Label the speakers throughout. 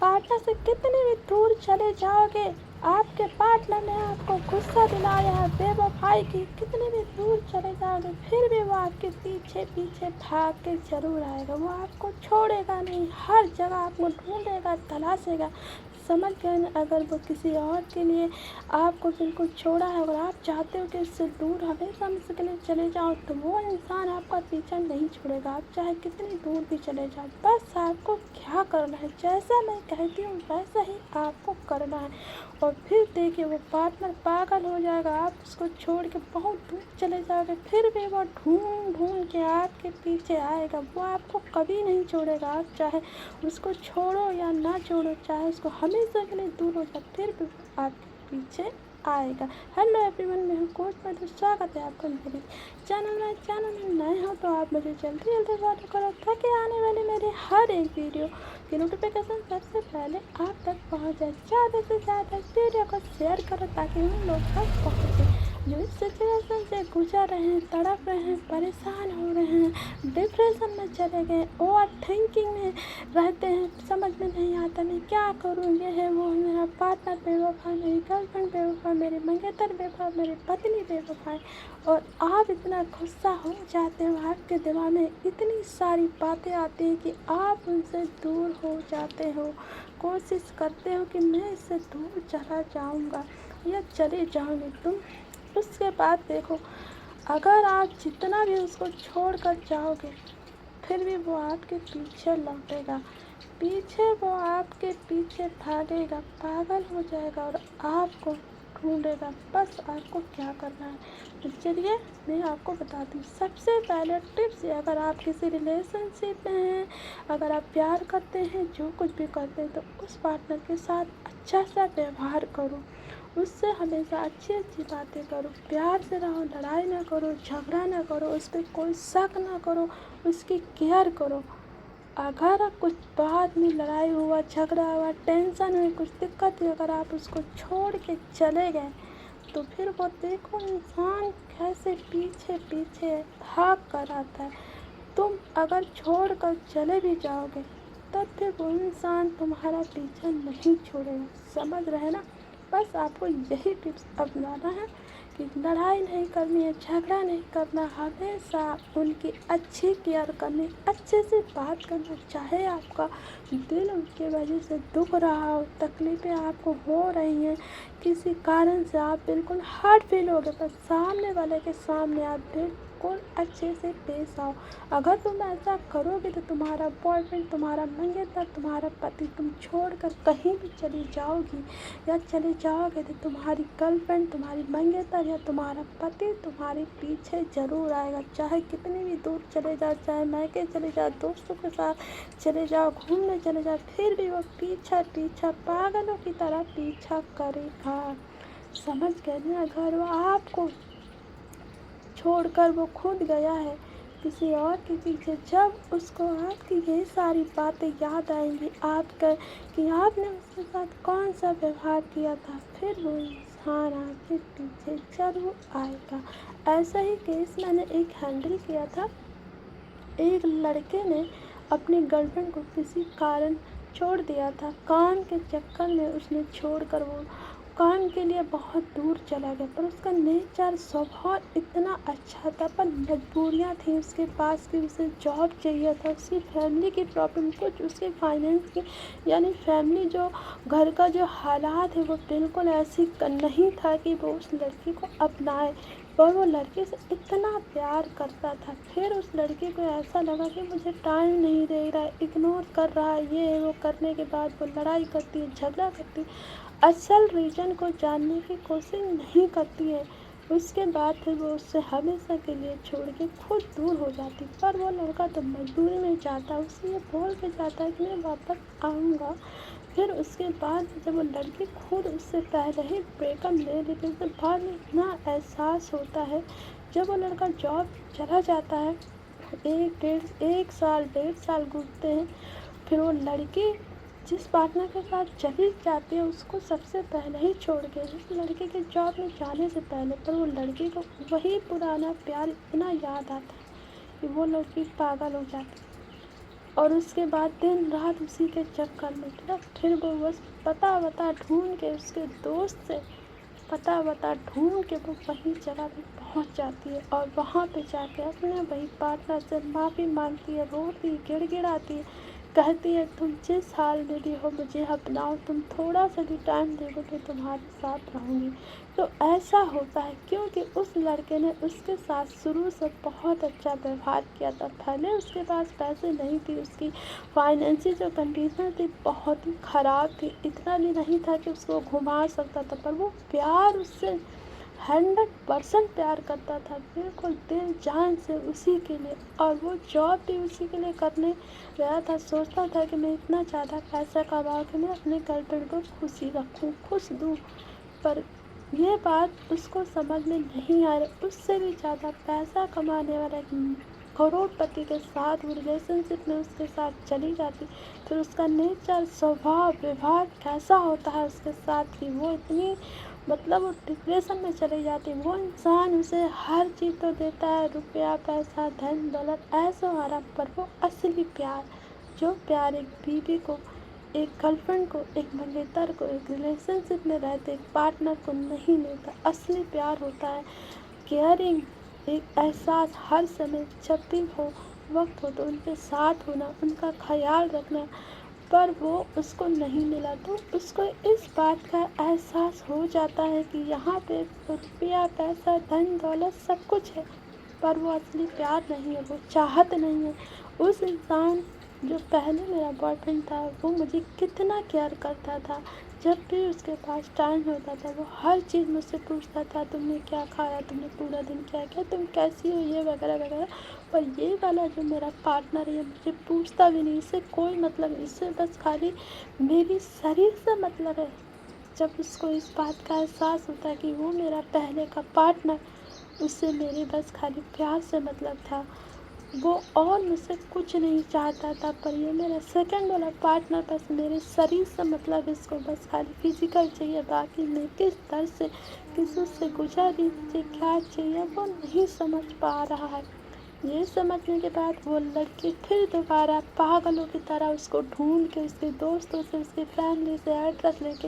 Speaker 1: Partner से कितनी भी दूर चले जाओगे, आपके पार्टनर ने आपको गुस्सा दिलाया है, बेवफाई की, कितनी भी दूर चले जाओगे फिर भी वो आपके पीछे पीछे भाग के ज़रूर आएगा। वो आपको छोड़ेगा नहीं, हर जगह आपको ढूंढेगा, तलाशेगा। समझ गए ना? अगर वो किसी और के लिए आपको बिल्कुल छोड़ा है और आप चाहते हो कि उससे दूर हमेशा हमेशा के लिए चले जाओ, तो वो इंसान आपका पीछा नहीं छोड़ेगा। आप चाहे कितनी दूर भी चले जाओ, बस आपको क्या करना है, जैसा मैं कहती हूँ वैसा ही आपको करना है। और फिर देखिए वो पार्टनर पागल हो जाएगा। आप उसको छोड़ के बहुत दूर चले जाओगे, फिर भी वो ढूंढ ढूंढ के आपके पीछे आएगा। वो आपको कभी नहीं छोड़ेगा। आप चाहे उसको छोड़ो या ना छोड़ो, चाहे उसको हमेशा के लिए दूर हो जाए, फिर भी वो आपके पीछे आएगा। हेलो एवरीवन, मैं हूँ कोच मधु। स्वागत है आपका मेरे चैनल में नए हो तो आप मुझे जल्दी जल्दी फॉलो करो, ताकि आने वाली मेरे हर एक वीडियो की नोटिफिकेशन सबसे पहले आप तक पहुँच जाए। ज़्यादा से ज़्यादा वीडियो को शेयर करो ताकि उन लोग तक पहुँचे जो इस सिचुएशन से गुजर रहे हैं, तड़प रहे हैं, परेशान हो रहे हैं, डिप्रेशन में चले गए, ओवर थिंकिंग में रहते हैं, समझ में नहीं आता मैं क्या करूँ, ये है वो है, मेरा पार्टनर बेवफा, मेरी गर्लफ्रेंड बेवफा, मेरे मंगेतर बेवफा, मेरी पत्नी बेवफा है। और आप इतना गुस्सा हो जाते हो, आपके दिमाग में इतनी सारी बातें आती हैं कि आप उनसे दूर हो जाते हो। कोशिश करते हो कि मैं इससे दूर चला जाऊंगा या चले जाओगे तुम। उसके बाद देखो, अगर आप जितना भी उसको छोड़ कर जाओगे, फिर भी वो आपके पीछे लौटेगा, पीछे वो आपके पीछे भागेगा, पागल हो जाएगा और आपको ढूंढेगा। बस आपको क्या करना है, तो चलिए मैं आपको बताती हूँ। सबसे पहले टिप्स, अगर आप किसी रिलेशनशिप में हैं, अगर आप प्यार करते हैं, जो कुछ भी करते हैं, तो उस पार्टनर के साथ अच्छा सा व्यवहार करो, उससे हमेशा अच्छी अच्छी बातें करो, प्यार से रहो, लड़ाई ना करो, झगड़ा ना करो, उस पर कोई शक ना करो, उसकी केयर करो। अगर कुछ बाद में लड़ाई हुआ, झगड़ा हुआ, टेंशन हुई, कुछ दिक्कत हुई, अगर आप उसको छोड़ के चले गए, तो फिर वो देखो इंसान कैसे पीछे पीछे भाग कर आता है। तुम अगर छोड़ कर चले भी जाओगे, तब फिर वो इंसान तुम्हारा पीछा नहीं छोड़ेगा। समझ रहे ना? बस आपको यही टिप्स अपनाना है कि लड़ाई नहीं करनी है, झगड़ा नहीं करना, हमेशा उनकी अच्छी केयर करनी, अच्छे से बात करना। चाहे आपका दिल उनकी वजह से दुख रहा हो, तकलीफ़ें आपको हो रही हैं, किसी कारण से आप बिल्कुल हर्ट फील हो गए, पर सामने वाले के सामने आप बिल्कुल अच्छे से पेश आओ। अगर तुम ऐसा करोगे तो तुम्हारा बॉयफ्रेंड, तुम्हारा मंगेतर, तुम्हारा पति तुम छोड़कर कहीं भी चली जाओगी या चले जाओगे, तो तुम्हारी गर्लफ्रेंड, तुम्हारी मंगेतर या तुम्हारा पति तुम्हारे पीछे ज़रूर आएगा। चाहे कितनी भी दूर चले जाओ, चाहे मायके चले जाओ, दोस्तों के साथ चले जाओ, घूमने चले जाओ, फिर भी वो पीछा पीछा पागलों की तरह पीछा करेगा। समझ गए ना? अगर वो आपको छोड़कर वो खुद गया है किसी और के पीछे, जब उसको आपकी यही सारी बातें याद आएंगी आपका कि आपने उसके साथ कौन सा व्यवहार किया था, फिर वो इंसान आपके पीछे जरूर आएगा। ऐसा ही केस मैंने एक हैंडल किया था। एक लड़के ने अपनी गर्लफ्रेंड को किसी कारण छोड़ दिया था। काम के चक्कर में उसने छोड़कर वो काम के लिए बहुत दूर चला गया, पर उसका नेचर, स्वभाव इतना अच्छा था, पर मजबूरियां थी उसके पास कि उसे जॉब चाहिए था, उसकी फैमिली की प्रॉब्लम, कुछ उसके फाइनेंस की, यानी फैमिली जो घर का जो हालात है वो बिल्कुल ऐसी नहीं था कि वो उस लड़की को अपनाए। पर वो लड़के से इतना प्यार करता था, फिर उस लड़के को ऐसा लगा कि मुझे टाइम नहीं दे रहा है, इग्नोर कर रहा है, ये वो करने के बाद वो लड़ाई करती है, झगड़ा करती है, असल रीज़न को जानने की कोशिश नहीं करती है। उसके बाद फिर वो उससे हमेशा के लिए छोड़ के खुद दूर हो जाती। पर वो लड़का तो मजबूरी में जाता, उसे ये बोल के जाता है कि मैं वापस आऊँगा। फिर उसके बाद जब वो लड़की खुद उससे पहले ही ब्रेकअप ले लेती है, उसके बाद में इतना एहसास होता है। जब वो लड़का जॉब चला जाता है, एक साल 1.5 साल गुजरते हैं, फिर वो लड़की जिस पार्टनर के साथ चली जाती है उसको सबसे पहले ही छोड़ के, उस लड़के के जॉब में जाने से पहले, पर वो लड़की को वही पुराना प्यार इतना याद आता है कि वो लड़की पागल हो जाती है। और उसके बाद दिन रात उसी के चक्कर में फिर वो बस पता वता ढूंढ के उसके दोस्त से पता वता ढूंढ के वो वही जगह पे पहुंच जाती है और वहाँ पे जाके अपने वही पार्टनर से माफ़ी मांगती है, रोती गिड़गिड़ाती है, कहती है तुम जिस हाल में भी हो मुझे अपनाओ, तुम थोड़ा सा भी टाइम दोगे तो तुम्हारे साथ रहूँगी। तो ऐसा होता है क्योंकि उस लड़के ने उसके साथ शुरू से बहुत अच्छा व्यवहार किया था। भले उसके पास पैसे नहीं थी, उसकी फाइनेंशियल जो कंडीशन थी बहुत ही ख़राब थी, इतना भी नहीं था कि उसको घुमा सकता था, पर वो प्यार उससे 100% प्यार करता था, बिल्कुल दिल जान से उसी के लिए। और वो जॉब भी उसी के लिए करने गया था, सोचता था कि मैं इतना ज़्यादा पैसा कमाऊँ कि मैं अपने गर्लफ्रेंड को खुशी रखूँ, खुश दूँ। पर ये बात उसको समझ में नहीं आ रही। उससे भी ज़्यादा पैसा कमाने वाला एक करोड़पति के साथ वो रिलेशनशिप में उसके साथ चली जाती, फिर उसका नेचर, स्वभाव, व्यवहार कैसा होता है उसके साथ कि वो इतनी वो डिप्रेशन में चली जाती। वो इंसान उसे हर चीज़ तो देता है, रुपया पैसा धन दौलत ऐशो आराम, पर वो असली प्यार, जो प्यार एक बीवी को, एक गर्लफ्रेंड को, एक मंगेतर को, एक रिलेशनशिप में रहते एक पार्टनर को नहीं मिलता। असली प्यार होता है केयरिंग, एक एहसास हर समय जब भी हो वक्त हो तो उनके साथ होना, उनका ख्याल रखना, पर वो उसको नहीं मिला। तो उसको इस बात का एहसास हो जाता है कि यहाँ पे रुपया पैसा धन दौलत सब कुछ है, पर वो असली प्यार नहीं है, वो चाहत नहीं है। उस इंसान जो पहले मेरा बॉयफ्रेंड था वो मुझे कितना केयर करता था, जब भी उसके पास टाइम होता था वो हर चीज़ मुझसे पूछता था, तुमने क्या खाया, तुमने पूरा दिन क्या किया, तुम कैसी हो, ये वगैरह वगैरह। पर ये वाला जो मेरा पार्टनर है ये मुझे पूछता भी नहीं, इससे कोई मतलब नहीं, इससे बस खाली मेरी शरीर से मतलब है। जब उसको इस बात का एहसास होता है कि वो मेरा पहले का पार्टनर, उससे मेरे बस खाली प्यार से मतलब था, वो और मुझसे कुछ नहीं चाहता था। पर ये मेरा सेकंड वाला पार्टनर बस मेरे शरीर से मतलब, इसको बस खाली फिजिकल चाहिए, बाकी मैं किस दर्द से किस उससे गुजर रही, मुझे क्या चाहिए वो नहीं समझ पा रहा है। ये समझने के बाद वो लड़की फिर दोबारा पागलों की तरह उसको ढूंढ के उसके दोस्तों से, उसकी फैमिली से एड्रेस लेके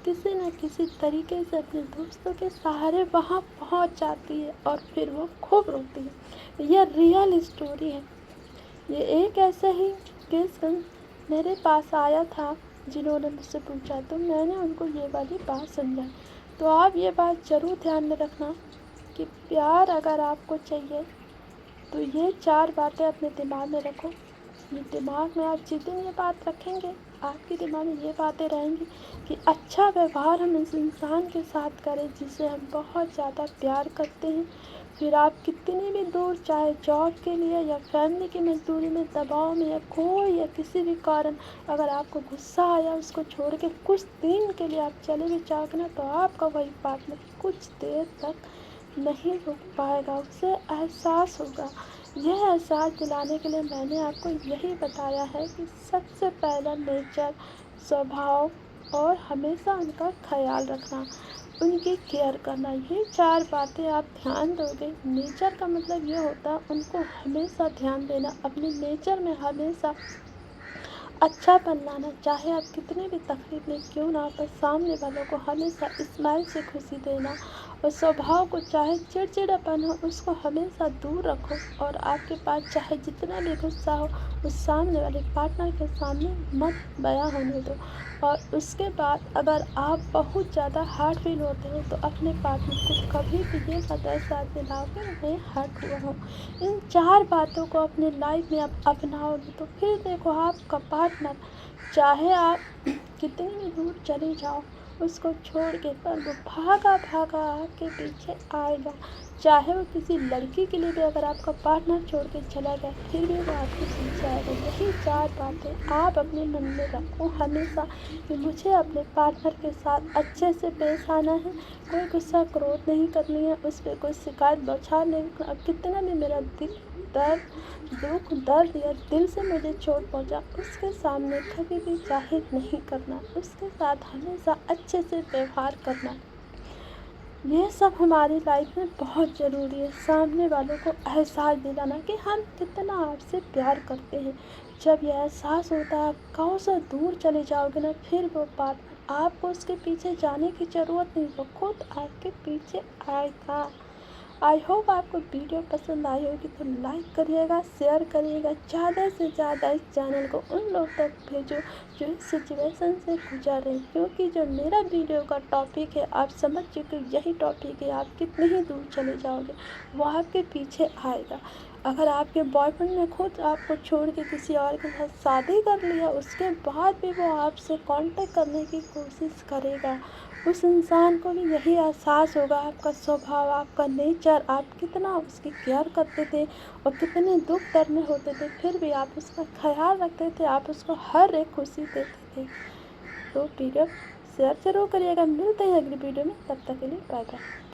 Speaker 1: किसी न किसी तरीके से अपने दोस्तों के सहारे वहाँ पहुँच जाती है और फिर वो खूब रोती है। यह रियल स्टोरी है। ये एक ऐसे ही केस मेरे पास आया था जिन्होंने मुझसे पूछा, तो मैंने उनको ये वाली बात समझाई। तो आप ये बात ज़रूर ध्यान में रखना कि प्यार अगर आपको चाहिए तो ये 4 बातें अपने दिमाग में रखो। ये दिमाग में आप जिस दिन ये बात रखेंगे आपके दिमाग में ये बातें रहेंगी कि अच्छा व्यवहार हम इस इंसान के साथ करें जिसे हम बहुत ज़्यादा प्यार करते हैं। फिर आप कितनी भी दूर, चाहे जॉब के लिए या फैमिली की मजबूरी में, दबाव में, या कोई या किसी भी कारण अगर आपको गुस्सा आया, उसको छोड़ के कुछ दिन के लिए आप चले भी जाओगे ना, तो आपका वही पार्टनर कुछ देर तक नहीं रुक पाएगा, उसे एहसास होगा। यह एहसास दिलाने के लिए मैंने आपको यही बताया है कि सबसे पहला नेचर, स्वभाव और हमेशा उनका ख्याल रखना, उनकी केयर करना, ये 4 बातें आप ध्यान दोगे। नेचर का मतलब ये होता है उनको हमेशा ध्यान देना, अपने नेचर में हमेशा अच्छापन लाना, चाहे आप कितनी भी तकलीफ में क्यों ना हो, पर सामने वालों को हमेशा स्माइल से खुशी देना। और स्वभाव को, चाहे चिड़चिड़ापन हो उसको हमेशा दूर रखो, और आपके पास चाहे जितना भी गुस्सा हो उस सामने वाले पार्टनर के सामने मत बयां होने दो। और उसके बाद अगर आप बहुत ज़्यादा हर्ट फील होते हो तो अपने पार्टनर को कभी भी ये मत एहसास दिलाओ कि मैं हर्ट हुआ हूँ। इन 4 बातों को अपने लाइफ में आप अपनाओगे तो फिर देखो आपका पार्टनर, चाहे आप कितनी भी दूर चले जाओ उसको छोड़ के, पर वो भागा भागा आपके पीछे आएगा। चाहे वो किसी लड़की के लिए भी अगर आपका पार्टनर छोड़ के चला गया फिर भी वो आपके पीछे आएगा। यही 4 बातें आप अपने मन में रखो हमेशा कि मुझे अपने पार्टनर के साथ अच्छे से पेश आना है, कोई गुस्सा क्रोध नहीं करनी है, उस पर कोई शिकायत बौछार नहीं करना। कितना भी मेरा दिल दुख दर्द या दिल से मुझे चोट पहुंचा उसके सामने कभी भी जाहिर नहीं करना, उसके साथ हमेशा अच्छे से व्यवहार करना। ये सब हमारी लाइफ में बहुत ज़रूरी है, सामने वालों को एहसास दिलाना कि हम कितना आपसे प्यार करते हैं। जब यह एहसास होता है कहाँ से दूर चले जाओगे ना, फिर वो पार्टनर आपको उसके पीछे जाने की ज़रूरत नहीं, वो खुद आपके पीछे आएगा। आई होप आपको वीडियो पसंद आई होगी तो लाइक करिएगा, शेयर करिएगा, ज़्यादा से ज़्यादा इस चैनल को उन लोग तक भेजो जो इस सिचुएशन से गुजर रहे हैं, क्योंकि जो मेरा वीडियो का टॉपिक है आप समझ चुके हो, यही टॉपिक है। आप कितने ही दूर चले जाओगे वो आपके पीछे आएगा। अगर आपके बॉयफ्रेंड ने खुद आपको छोड़ के किसी और के साथ शादी कर लिया, उसके बाद भी वो आपसे कांटेक्ट करने की कोशिश करेगा, उस इंसान को भी यही एहसास होगा आपका स्वभाव, आपका नेचर, आप कितना उसकी केयर करते थे और कितने दुख दर्द में होते थे, फिर भी आप उसका ख्याल रखते थे, आप उसको हर एक खुशी देते थे। तो वीडियो शेयर ज़रूर करिएगा। मिलते हैं अगली वीडियो में, तब तक के लिए बाय बाय।